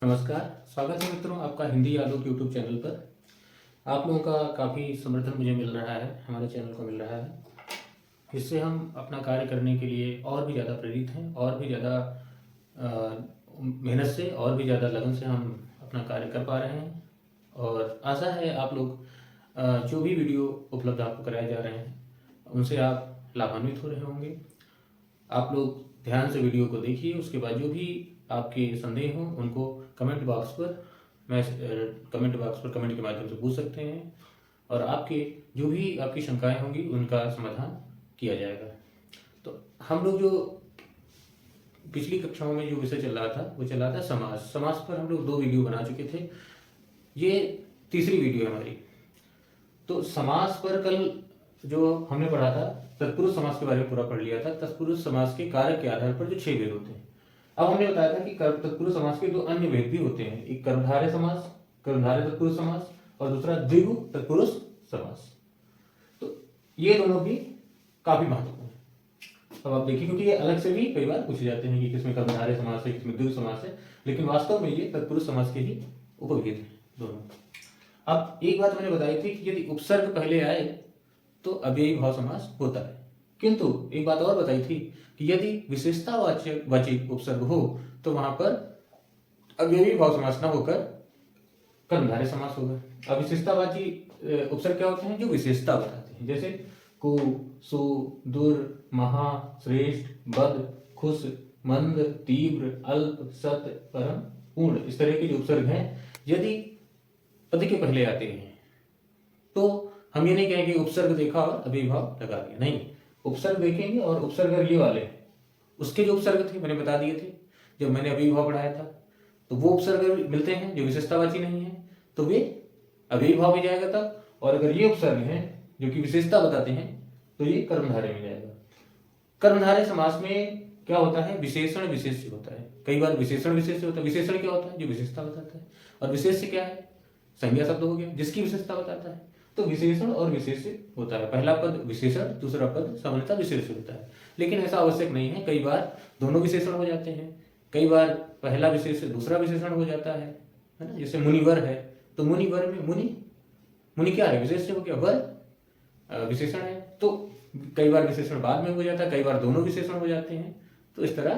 नमस्कार। स्वागत है मित्रों आपका हिंदी आलोक यूट्यूब चैनल पर। आप लोगों का काफ़ी समर्थन मुझे मिल रहा है, हमारे चैनल को मिल रहा है, जिससे हम अपना कार्य करने के लिए और भी ज़्यादा प्रेरित हैं और भी ज़्यादा मेहनत से और भी ज़्यादा लगन से हम अपना कार्य कर पा रहे हैं। और आशा है आप लोग जो भी वीडियो उपलब्ध आपको कराए जा रहे हैं उनसे आप लाभान्वित हो रहे होंगे। आप लोग ध्यान से वीडियो को देखिए, उसके बाद जो भी आपके संदेह हों उनको कमेंट बॉक्स पर कमेंट के माध्यम से पूछ सकते हैं और आपके जो भी आपकी शंकाएं होंगी उनका समाधान किया जाएगा। तो हम लोग जो पिछली कक्षाओं में जो विषय चल रहा था वो चल रहा था समास। समास पर हम लोग 2 वीडियो बना चुके थे, ये तीसरी वीडियो है हमारी। तो समास पर कल जो हमने पढ़ा था तत्पुरुष समास के बारे में पूरा पढ़ लिया था। तत्पुरुष समास के कारक के आधार पर जो 6 भेद होते हैं। अब हमने बताया था कि तत्पुरुष समास के 2 अन्य भेद भी होते हैं, एक कर्मधारय समास, कर्मधारय तत्पुरुष समास, और दूसरा द्विगु तत्पुरुष समास। तो ये दोनों भी काफी महत्वपूर्ण है। अब आप देखिए, क्योंकि ये अलग से भी कई बार पूछे जाते हैं कि किसमें कर्मधारय समास है, किसमें द्विगु समास है, लेकिन वास्तव में ये तत्पुरुष समास के ही उपभेद हैं दोनों। अब एक बात मैंने बताई थी कि यदि उपसर्ग पहले आए तो अव्ययी भाव समास होता है, किंतु एक बात और बताई थी कि यदि विशेषतावाची उपसर्ग हो तो वहां पर अव्ययी भाव समास न होकर कर्मधारय समास होगा। अब विशेषतावाची उपसर्ग क्या होते हैं? जो विशेषता बताते हैं, जैसे को, सु, दुर, महा, श्रेष्ठ, बद, खुश, मंद, तीव्र, अल्प, सत, परम, पूर्ण, इस तरह के जो उपसर्ग हैं यदि पद के पहले आते हैं तो हम ये नहीं कहेंगे उपसर्ग देखा और अव्ययी भाव लगा दिया, नहीं, उपसर्ग देखेंगे और उपसर्ग ये वाले उसके जो उपसर्ग थे मैंने बता दिए थे जब मैंने अव्ययी भाव पढ़ाया था, तो वो उपसर्ग मिलते हैं जो विशेषतावाची नहीं है तो वे अव्ययी भाव में जाएगा तब, और अगर ये उपसर्ग हैं जो कि विशेषता बताते हैं तो ये कर्मधारय में जाएगा। कर्मधारय समास में क्या होता है? विशेषण विशेष्य होता है। कई बार विशेषण विशेष्य होता है। विशेषण क्या होता है? जो विशेषता बताता है, और विशेष्य क्या है? संज्ञा शब्द हो गया जिसकी विशेषता बताता है। तो विशेषण और विशेष्य होता है, पहला पद विशेषण, दूसरा पद सामान्यतः विशेष्य होता है, लेकिन ऐसा आवश्यक नहीं है। कई बार दोनों विशेषण हो जाते हैं, कई बार पहला विशेष्य दूसरा विशेषण हो जाता है ना। जैसे मुनिवर है तो मुनिवर में मुनि क्या है? विशेष्य हो गया, वर विशेषण है। तो कई बार विशेषण बाद में हो जाता है, कई बार दोनों विशेषण हो जाते हैं। तो इस तरह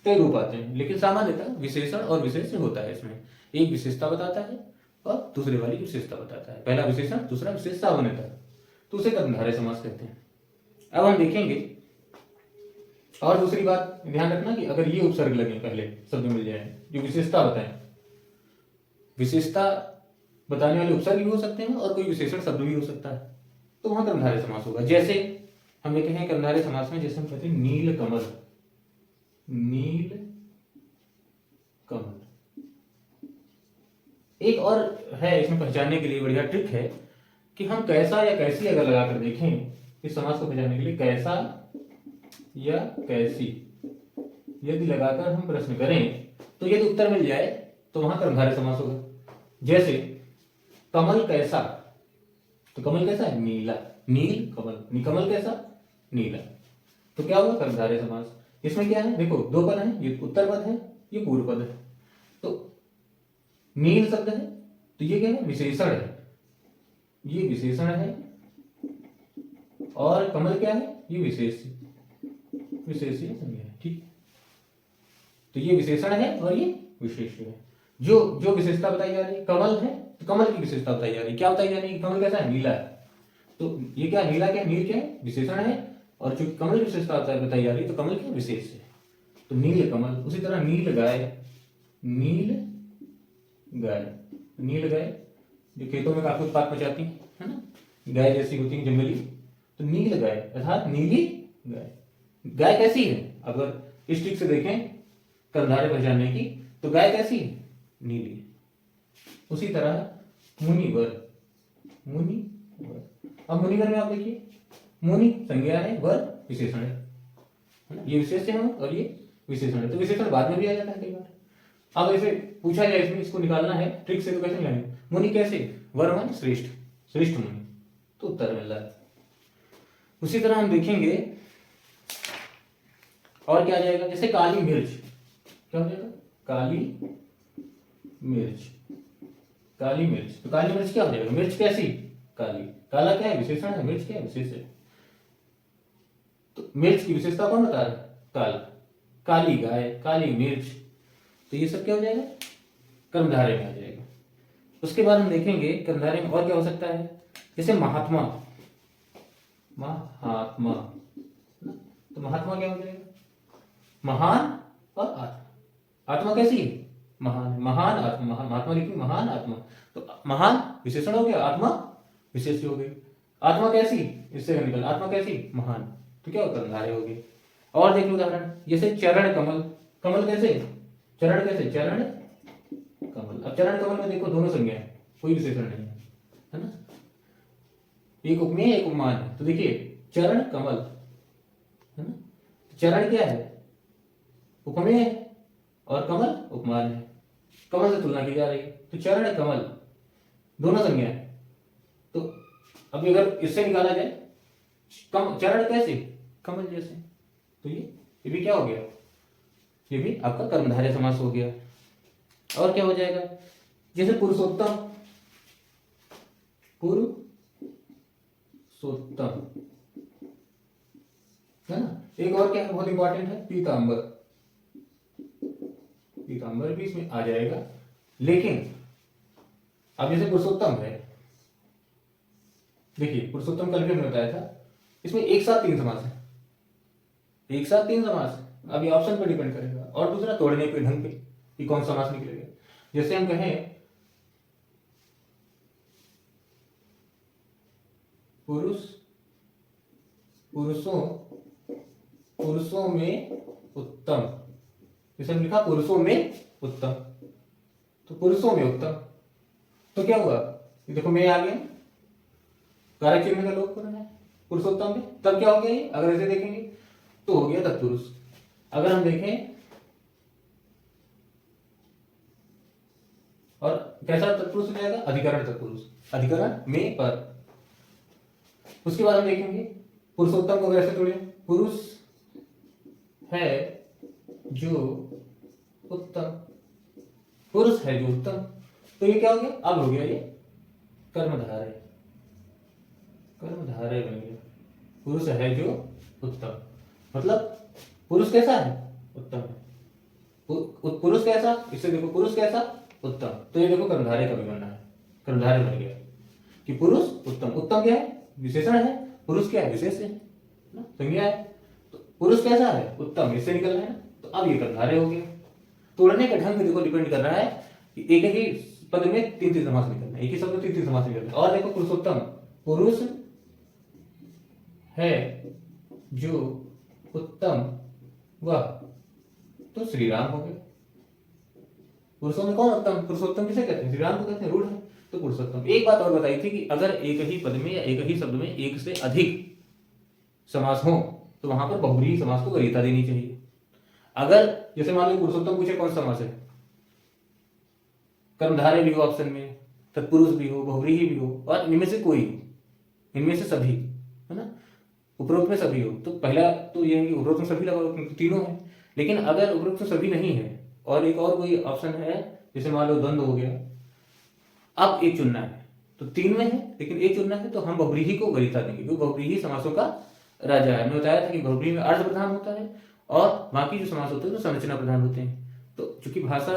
कई रूप आते हैं, लेकिन सामान्यतः विशेषण और विशेष्य होता है। इसमें एक विशेषता बताता है और दूसरे वाली विशेषता बताता है, पहला विशेषण दूसरा विशेषता सामान्यतः, तो उसे कर्मधारय समास कहते हैं। अब हम देखेंगे और दूसरी बात ध्यान रखना कि अगर ये उपसर्ग लगे पहले शब्द मिल जाए जो विशेषता बताएं, विशेषता बताने वाले उपसर्ग भी हो सकते हैं और कोई विशेषण शब्द भी हो सकता है, तो वहां कर्मधारय समास होगा। जैसे हम कहते हैं कर्मधारय समास में, जैसे हम कहते हैं नील कमल, नील कमल। एक और है इसमें पहचानने के लिए बढ़िया ट्रिक है कि हम कैसा या कैसी अगर लगाकर देखें इस समास को पहचानने के लिए, कैसा या कैसी यदि लगाकर हम प्रश्न करें तो यदि उत्तर मिल जाए तो वहां कर्मधारय समास होगा। जैसे कमल कैसा, तो कमल कैसा है? नीला, नील कमल, कमल कैसा? नीला, तो क्या हुआ? कर्मधारय समास। इसमें क्या है? देखो 2 पद है, ये उत्तर पद है, ये पूर्व पद है। तो नील शब्द है तो ये क्या है? विशेषण है, ये विशेषण है, और कमल क्या है? ये विशेष्य संज्ञा है, ठीक। तो ये विशेषण है और ये विशेष्य है। जो विशेषता बताई जा रही है कमल है, तो कमल की विशेषता बताई जा रही है। क्या बताई जा रही है? कमल कैसा है? नीला है। तो ये क्या? नीला क्या? नील क्या है? विशेषण है, और चूंकि कमल की विशेषता बताई जा रही है तो कमल क्या? विशेष है। तो नील कमल। उसी तरह नील गाय, नील गाय, नील गाय जो खेतों में काफी उत्पाद मचाती है ना, गाय जैसी होती है जंगली, तो नील गाय अर्थात नीली गाय। गाय कैसी है? अगर इस ट्रिक से देखें कर्मधारय पहचानने की, तो गाय कैसी है? नीली। उसी तरह मुनिवर, मुनिवर। अब मुनिवर में आप देखिए, मुनि संज्ञा है, वर विशेषण है, ये विशेष्य है और ये विशेषण है, तो विशेषण बाद में भी आ जाता है कई बार। अब ऐसे पूछा जाए इसमें, इसको निकालना है ट्रिक से, तो कैसे निकालेंगे? मुनि कैसे? वर मान श्रेष्ठ, श्रेष्ठ मुनि, तो उत्तर मिल रहा है। उसी तरह हम देखेंगे और क्या आ जाएगा? जैसे काली मिर्च, क्या हो जाएगा? काली मिर्च, काली मिर्च। तो काली मिर्च क्या हो जाएगा? मिर्च कैसी? काली। काला क्या है? विशेषण है। मिर्च क्या है? विशेष है। तो मिर्च की विशेषता कौन बता रहा है? काला। काली गाय, काली मिर्च, तो ये सब क्या हो जाएगा? कर्मधारय में आ जाएगा। उसके बाद हम देखेंगे कर्मधारय में और क्या हो सकता है, जैसे महात्मा। महात्मा, तो महात्मा क्या हो जाएगा? महान और आत्मा। आत्मा कैसी है? महान। महान आत्मा, महात्मा लिखी, महान आत्मा। तो महान विशेषण हो गया, आत्मा विशेष हो गई। आत्मा कैसी? इससे निकल, आत्मा कैसी? महान। तो क्या कर्मधारय हो गई। और देख लो उदाहरण, जैसे चरण कमल। कमल कैसे? चरण कैसे? चरण कमल। अब चरण कमल में देखो दोनों संज्ञा है, कोई विशेषण नहीं है ना। एक उपमेय एक उपमान है। तो देखिए चरण कमल है ना, चरण क्या है? उपमेय है, और कमल उपमान है। कमल से तुलना की जा रही है, तो चरण कमल दोनों संज्ञा है। तो अभी अगर इससे निकाला जाए चरण कैसे? कमल जैसे। तो ये भी क्या हो गया? ये भी आपका कर्मधारय समास हो गया। और क्या हो जाएगा? जैसे पुरुषोत्तम। पुरुषोत्तम है ना। एक और क्या है बहुत इंपॉर्टेंट है? पीतांबर। पीतांबर भी इसमें आ जाएगा। लेकिन अब जैसे पुरुषोत्तम है, देखिए पुरुषोत्तम कल भी हमने बताया था, इसमें एक साथ तीन समास है। एक साथ तीन समास है। अब ये ऑप्शन पर डिपेंड करेगा, और दूसरा तोड़ने के ढंग पे कि कौन सा समास निकलेगा। जैसे हम कहें पुरुष, पुरुषों में उत्तम। जैसे हम लिखा पुरुषों में उत्तम, तो पुरुषों में उत्तम, तो क्या हुआ? ये देखो मैं आ गया, कारक चिन्ह का लोप करना है पुरुषोत्तम में, तब क्या हो गया ये? अगर ऐसे देखेंगे तो हो गया तत्पुरुष। अगर हम देखें और कैसा तत्पुरुष हो जाएगा? अधिकरण तत्पुरुष, अधिकरण में पर। उसके बाद हम देखेंगे पुरुषोत्तम को कैसे तोड़े? पुरुष है जो उत्तम, पुरुष है जो उत्तम, तो ये क्या हो गया? अब हो गया ये कर्मधारय, कर्मधारय बन गया। पुरुष है जो उत्तम, मतलब पुरुष कैसा है? उत्तम है। पुरुष कैसा? इससे देखो पुरुष कैसा? उत्तम, तो ये देखो कर्मधारय का भी बनना है, कर्मधारय बन गया कि पुरुष उत्तम। उत्तम क्या है? विशेषण है। पुरुष क्या है? विशेष है ना, संज्ञा है। तो पुरुष कैसा है? उत्तम, इससे निकल रहा है ना, तो अब ये कर्मधारय हो गया। तोड़ने का ढंग देखो डिपेंड कर रहा है कि एक ही पद में तीन तीन समास निकलना है, एक ही शब्द में तीन तीन समास निकलना है। और देखो पुरुषोत्तम, पुरुष है जो उत्तम वह, तो श्री राम हो गए। पुरुषों में कौन उत्तम? पुरुषोत्तम किसे कहते हैं? श्री राम को कहते हैं, रूढ़ है तो पुरुषोत्तम। एक बात और बताई थी कि अगर एक ही पद में या एक ही शब्द में एक से अधिक समास हो तो वहां पर बहुब्रीहि समास को वरीयता देनी चाहिए। अगर जैसे मान लो पुरुषोत्तम पूछे कौन सा समास है, कर्मधारय भी हो ऑप्शन में, तत्पुरुष भी हो, बहुब्रीहि भी हो, और इनमें से कोई, इनमें से सभी, है ना, उपरोक्त में सभी हो, तो पहला तो यह है कि उपरोक्त में सभी लगाओ क्योंकि तीनों है। लेकिन अगर उपरोक्त में सभी नहीं है और एक और कोई ऑप्शन है, जैसे मान लो द्वंद्व हो गया, अब एक चुनना है, तो तीन में है लेकिन एक चुनना है, तो हम बहुब्रीहि को वरीयता देंगे क्योंकि बहुब्रीहि समासों का राजा है। हमने बताया था कि बहुब्रीहि में अर्थ प्रधान होता है और बाकी जो समास होते हैं तो संरचना प्रधान होते हैं। तो चूंकि भाषा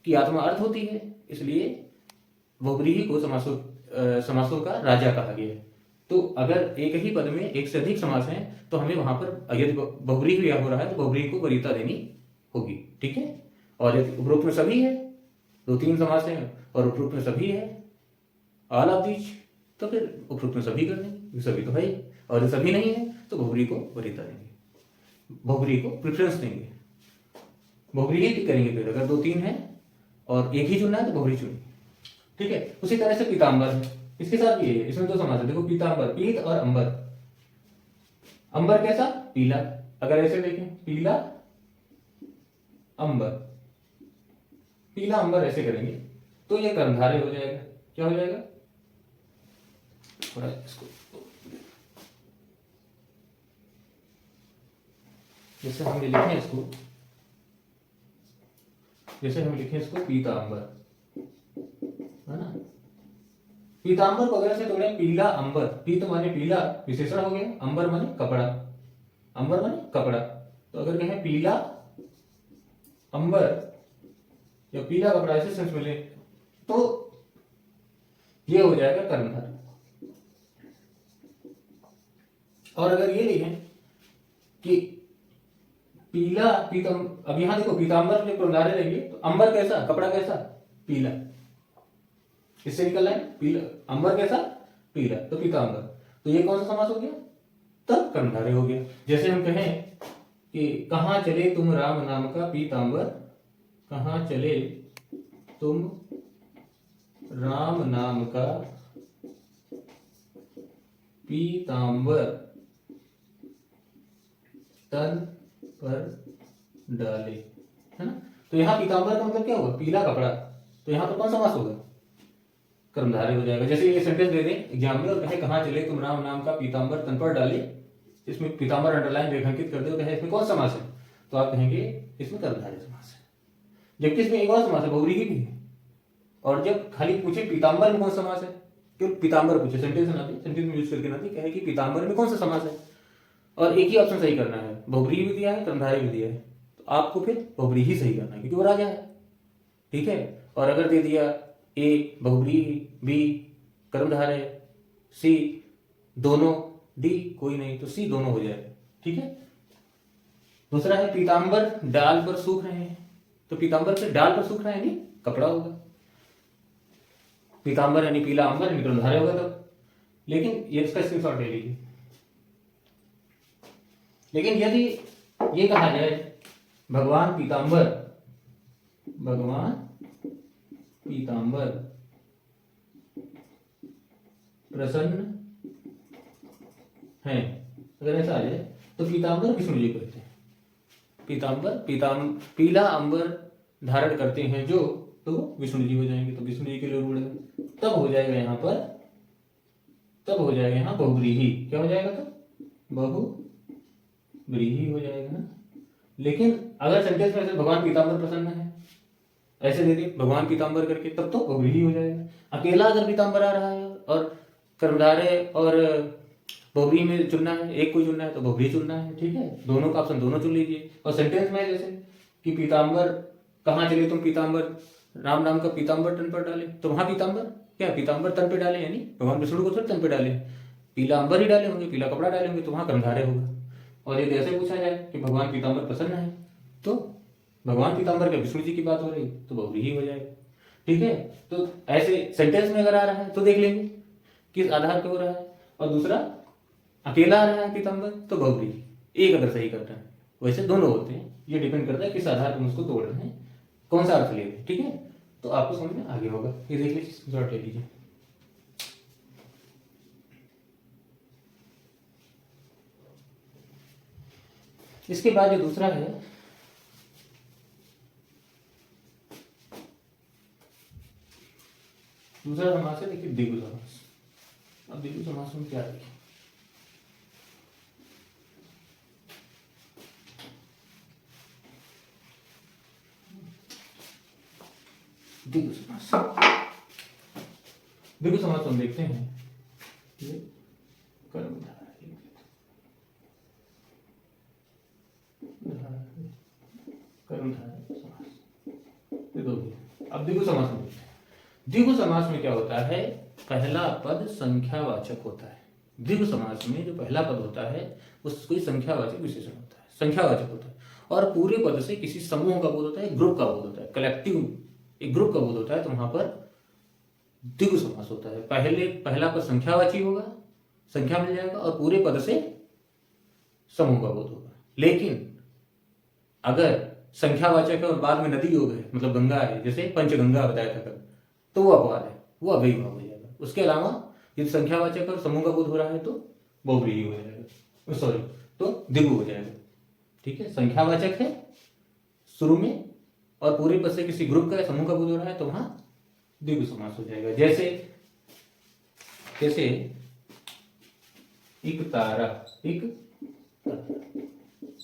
की आत्मा अर्थ होती है इसलिए बहुब्रीहि को समासों का राजा कहा गया है। तो अगर एक ही पद में एक से अधिक समास हैं तो हमें वहां पर यदि बहुब्रीहि हो रहा है तो बहुब्रीहि को वरीयता देनी होगी, ठीक है। और यदि उपरोक्त में सभी है, दो तीन समास हैं और उपरोक्त में सभी है, ऑल ऑफ दीज, तो फिर उपरोक्त में सभी कर देंगे, सभी तो है ही, और यदि सभी नहीं है तो बहुब्रीहि को वरीयता देंगे, बहुब्रीहि को प्रेफरेंस देंगे, बहुब्रीहि टिक करेंगे। फिर अगर दो तीन है और एक ही चुनना है तो बहुब्रीहि चुनेंगे, ठीक है। उसी तरह से पीतांबर है, इसके साथ भी है, इसमें दो समास है, देखो पीतांबर, पीत और अंबर। अंबर कैसा? पीला। अगर ऐसे देखें पीला अंबर, पीला अंबर ऐसे करेंगे तो ये कर्मधारय हो जाएगा। क्या हो जाएगा? थोड़ा इसको जैसे हम लिखें इसको, जैसे हम लिखें इसको पीतांबर, पीतांबर को अगर से तोड़े पीला अंबर, पीत माने पीला विशेषण हो गया, अंबर माने कपड़ा, अंबर माने कपड़ा। तो अगर कहें पीला अंबर या पीला कपड़ा ऐसे सेंस मिले तो ये हो जाएगा कर्मधारय। और अगर ये लिखें कि पीला पीतम, अब यहां देखो पीतांबर जब कर्मधारय लेंगे तो अंबर कैसा, कपड़ा कैसा, पीला, इससे निकल रहा है पीला, अंबर कैसा, पीला, तो पीतांबर। तो ये कौन सा समास हो गया, तब कर्मधारय हो गया। जैसे हम कहें कि कहां चले तुम राम नाम का पीतांबर, कहां चले तुम राम नाम का पीतांबर तन पर डाले, है ना। तो यहाँ पीतांबर का मतलब क्या होगा, पीला कपड़ा। तो यहाँ पर कौन समास होगा, कर्मधारय हो जाएगा। जैसे ये सेंटेंस दे दें एग्जाम में और कहे कहां चले तुम राम नाम का पीतांबर तन पर डाले, इसमें पीतांबर अंडरलाइन रेखांकित कर दे और कहे इसमें कौन समास है, तो आप कहेंगे इसमें कर्मधारय समास है। जबकि इसमें एक और समास है, बहुव्रीहि भी है। और जब खाली पूछे पीतांबर में कौन सा समास है, क्यों पीतांबर पूछे, सेंटेंस ना दे, सेंटेंस में यूज करके ना दे, कहे कि पीतांबर में कौन सा समास है, और एक ही ऑप्शन सही करना है, बहुव्रीहि भी दिया है कर्मधारय भी दिया है, तो आपको फिर बहुव्रीहि सही करना है क्योंकि वो राजा है, ठीक है। और अगर दे दिया ए बहुव्रीहि, बी कर्मधारय, सी दोनों, डी कोई नहीं, तो सी दोनों हो जाएगा, ठीक है। दूसरा है पीतांबर डाल पर सूख रहे हैं, तो पीतांबर से डाल पर सूख रहे हैं यानी कपड़ा होगा, पीतांबर यानी पीला अंबर यानी कर्मधारय होगा तब। लेकिन ये इसका स्क्रीनशॉट ले लीजिए। लेकिन यदि ये कहा जाए भगवान पीतांबर, भगवान पीतांबर प्रसन्न है, अगर ऐसा आ जाए तो पीतांबर विष्णु जी कहते हैं, पीतांबर पीला अंबर धारण करते हैं जो, तो विष्णु जी हो जाएंगे, तो विष्णु जी के लिए रूढ़ है। तब हो जाएगा यहाँ पर, तब हो जाएगा यहाँ बहुव्रीहि, क्या हो जाएगा, तो बहुव्रीहि हो जाएगा ना। लेकिन अगर सेंटेंस में ऐसे भगवान पीतांबर प्रसन्न है ऐसे दे दिए भगवान पीतांबर करके, तब तो बहुव्रीहि हो जाएगा। अकेला अगर पीतांबर आ रहा है और कर्मधारय और बहुव्रीहि में चुनना है, एक को चुनना है तो बहुव्रीहि चुनना है, ठीक है। दोनों का ऑप्शन दोनों चुन लीजिए। और सेंटेंस में जैसे कि पीतांबर, कहाँ चले तुम पीतांबर राम नाम का पीतांबर तन पर डाले, तो वहां पीतांबर क्या, पीतांबर तन पे डाले यानी भगवान विष्णु को थोड़ी तन पे डाले, पीला अंबर ही डाले होंगे, पीला कपड़ा डाले होंगे, तो वहां कर्मधारय होगा। और यदि ऐसे पूछा जाए कि भगवान पीतांबर प्रसन्न है, तो भगवान पीतांबर के विष्णु जी की बात हो रही तो बहुव्रीहि हो जाएगा, ठीक है। तो ऐसे सेंटेंस में अगर आ रहा है तो देख लेंगे किस आधार पे हो रहा है, और दूसरा अकेला आ रहा है पीतांबर तो बहुव्रीहि, एक अगर सही करता है। वैसे दोनों होते हैं, ये डिपेंड करता है किस आधार पर हम उसको तोड़ रहे हैं, कौन सा अर्थ ले रहे हैं, ठीक है। तो आपको समझ में आगे होगा, ये देख लीजिए, स्क्रीनशॉट ले लीजिए। इसके बाद जो दूसरा है, दूसरा समास है, देखिए द्विगु समास। अब द्विगु समास में क्या देखिए, द्विगु समास, द्विगु समास हम देखते हैं, ये कर्मधारय, कर्मधारय समास, अब द्विगु समास में देखते हैं। द्विगु समास में क्या होता है, पहला पद संख्यावाचक होता है। द्विगु समास में जो पहला पद होता है उस कोई संख्यावाचक विशेषण होता है, संख्यावाचक होता है, और पूरे पद से किसी समूह का बोध होता है, ग्रुप का बोध होता है, कलेक्टिव एक ग्रुप का बोध होता है, तो वहां पर द्विगु समास होता है। पहला पद संख्यावाची होगा, संख्या मिल जाएगा, और पूरे पद से समूह का बोध होगा। लेकिन अगर संख्यावाचक है और बाद में नदी योग है, मतलब गंगा है, जैसे पंचगंगा बताया था कल, तो वो अपवाद है, वो अव्ययी भाव हो जाएगा। उसके अलावा यदि संख्यावाचक और समूह का बोध हो रहा है तो बहुव्रीहि हो जाएगा, सॉरी तो द्विगु हो जाएगा, ठीक है। संख्यावाचक है शुरू में और पूरे पद से किसी ग्रुप का समूह का बोध हो रहा है तो वहां द्विगु समास हो जाएगा। जैसे जैसे एक तारा, एक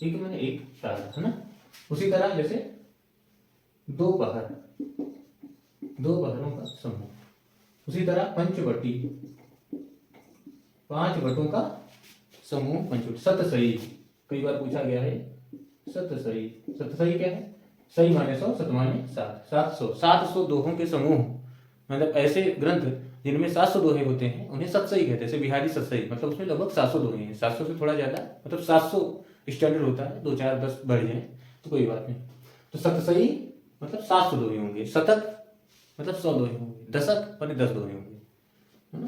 मैंने एक तारा, है ना। उसी तरह जैसे दो बहर, दो बहरों का समूह, उसी तरह पंचवटी, 5 वटों का समूह पंचवटी। सतसई, कई बार पूछा गया है सतसई। सतसई क्या है? सही माने 100, सत माने 7, 700। 700 दोहों के समूह, मतलब ऐसे ग्रंथ जिनमें 700 दोहे होते हैं उन्हें सतसई कहते हैं। जैसे बिहारी सतसई, मतलब उसमें लगभग 700 दोहे हैं। 700 से थोड़ा ज्यादा, मतलब 700 स्टैंडर्ड होता है, 2 4 10 बढ़ जाए तो कोई बात नहीं। तो सतसई मतलब 700 दोहे होंगे। शतक मतलब 100 दोहे होंगे। दशक माने 10 दोहे होंगे, है ना।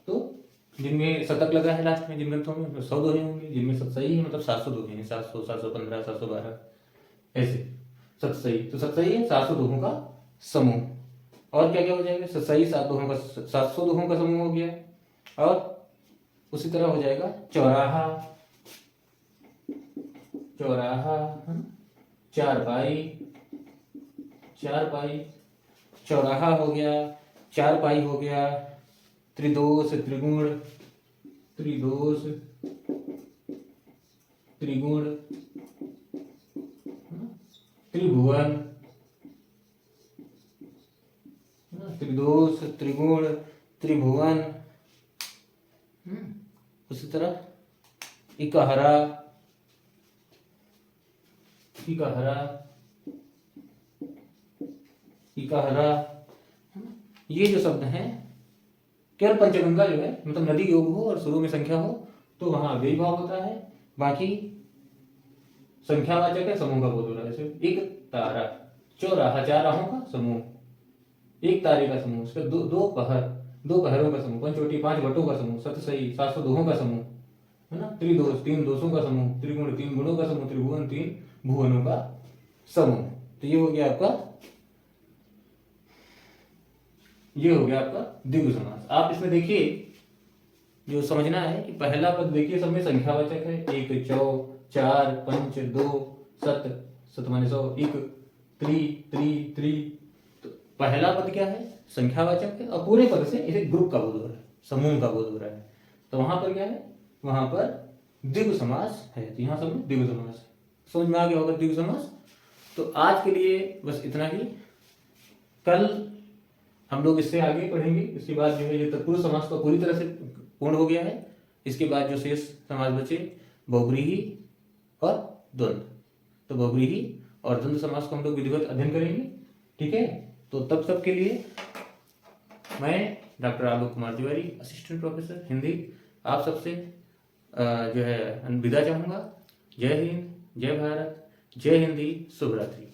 तो जिनमें शतक लगा है लास्ट में जिन ग्रंथों में, 100 दोहे होंगे। जिनमें सतसई है मतलब 700 दोहे हैं। 700, 715, 712 ऐसे सतसई। तो सतसई है 700 दोहों का समूह। और क्या क्या हो जाएगा? सतसई 7 दोहों का, 700 दोहों का समूह हो गया। और उसी तरह हो जाएगा चौराहा, चौराहा, चारपाई, चारपाई, चौराहा हो गया, चारपाई हो गया, त्रिदोष, त्रिगुण, त्रिदोष, त्रिगुण, त्रिभुवन, त्रिदोष, त्रिगुण, त्रिभुवन। उसी तरह इकहरा, इकहरा, इकहरा। ये जो शब्द हैं, केवल पंचगंगा जो है, मतलब नदी योग हो और शुरू में संख्या हो तो वहां अव्ययी भाव होता है। बाकी संख्यावाचक है, समूह का बोध हो रहा है। जैसे एक तारा, चौराहा, 4 राहों का समूह, एक तारे का समूह, उसका दो पहर, 2 पहरों का समूह। पंचवटी 5 वटों का समूह। सतसई 700 दोहों का समूह, है ना। त्रिदोष 3 दोषों का समूह। त्रिगुण 3 गुणों का समूह। त्रिभुवन 3 भुवनों का समूह। तो ये हो गया आपका, ये हो गया आपका द्विगु समास। आप इसमें देखिए, जो समझना है कि पहला पद देखिए सब में संख्यावाचक है। 1 चौ, 4 पंच, 2 सत, सत माने 100, 1 त्रि, त्रि, त्रि। तो पहला पद क्या है? संख्यावाचक है। और पूरे पद से इसे ग्रुप का बोध हो रहा है, समूह का बोध हो रहा है। तो वहां पर क्या है? वहां पर द्विगु समास है। तो यहां सब में द्विगु समास है। समझ में आ गया होगा द्विगु समास। तो आज के लिए बस इतना ही। कल हम लोग इससे आगे पढ़ेंगे। इसके बाद जो है ये तत्पुरुष समास तो पूरी तरह से पूर्ण हो गया है। इसके बाद जो शेष समास बचे, बहुव्रीहि और द्वंद्व। तो बहुव्रीहि और द्वंद्व समास को हम लोग विधिवत अध्ययन करेंगे, ठीक है। तो तब तक के लिए मैं doctor Alok Kumar Tiwari, assistant professor Hindi, आप सबसे जो है विदा चाहूंगा। जय हिंद, जय भारत, जय हिंदी, शुभ रात्रि।